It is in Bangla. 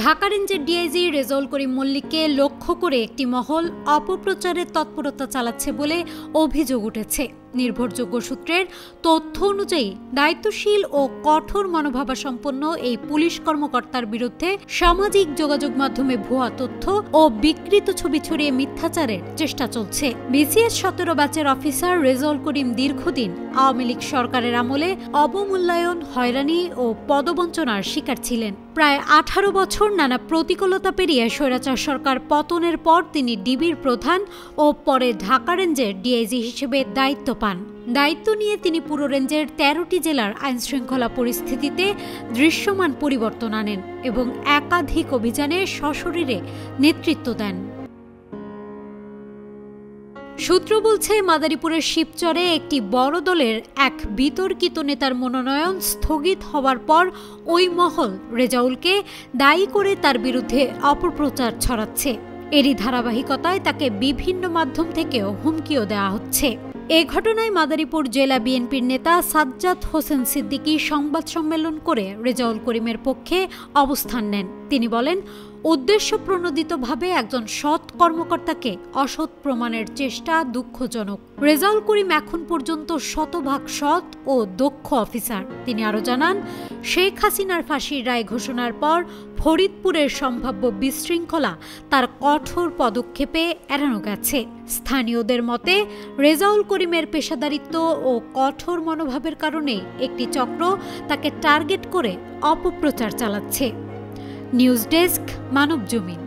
ঢাকা রেঞ্জের ডিআইজি রেজাউল করিম মল্লিককে লক্ষ্য করে একটি মহল অপপ্রচারের তৎপরতা চালাচ্ছে বলে অভিযোগ উঠেছে। নির্ভরযোগ্য সূত্রের তথ্য অনুযায়ী দায়িত্বশীল ও কঠোর মনোভাবাসম্পন্ন এই পুলিশ কর্মকর্তার বিরুদ্ধে সামাজিক যোগাযোগ মাধ্যমে ভুয়া তথ্য ও বিকৃত ছবি ছড়িয়ে মিথ্যাচারের চেষ্টা চলছে। বিসিএস 17 ব্যাচের অফিসার রেজাউল করিম দীর্ঘদিন আওয়ামী লীগ সরকারের আমলে অবমূল্যায়ন, হয়রানি ও পদবঞ্চনার শিকার ছিলেন। প্রায় 18 বছর নানা প্রতিকূলতা পেরিয়ে স্বৈরাচার সরকার পতনের পর তিনি ডিবির প্রধান ও পরে ঢাকা রেঞ্জের ডিআইজি হিসেবে দায়িত্ব পান। দায়িত্ব নিয়ে তিনি পুরো রেঞ্জের 13টি জেলার আইনশৃঙ্খলা পরিস্থিতিতে দৃশ্যমান পরিবর্তন আনেন এবং একাধিক অভিযানে সশরীরে নেতৃত্ব দেন। সূত্র বলছে, মাদারীপুরের শিবচরে একটি বড় দলের এক বিতর্কিত নেতার মনোনয়ন স্থগিত হওয়ার পর ওই মহল রেজাউলকে দায়ী করে তার বিরুদ্ধে অপপ্রচার ছড়াচ্ছে। এরই ধারাবাহিকতায় তাকে বিভিন্ন মাধ্যম থেকেও হুমকিও দেওয়া হচ্ছে। এ ঘটনায় মাদারীপুর জেলা বিএনপির নেতা সাজ্জাদ হোসেন সিদ্দিকী সংবাদ সম্মেলন করে রেজাউল করিমের পক্ষে অবস্থান নেন। তিনি বলেন, উদ্দেশ্যপ্রণোদিতভাবে একজন সৎ কর্মকর্তাকে অসৎ প্রমাণের চেষ্টা দুঃখজনক। রেজাউল করিম এখন পর্যন্ত শতভাগ সৎ ও দক্ষ অফিসার। তিনি আরও জানান, শেখ হাসিনার ফাঁসির রায় ঘোষণার পর ফরিদপুরের সম্ভাব্য বিশৃঙ্খলা তার কঠোর পদক্ষেপে এড়ানো গেছে। স্থানীয়দের মতে, রেজাউল করিমের পেশাদারিত্ব ও কঠোর মনোভাবের কারণে একটি চক্র তাকে টার্গেট করে অপপ্রচার চালাচ্ছে। News desk, Manabzamin.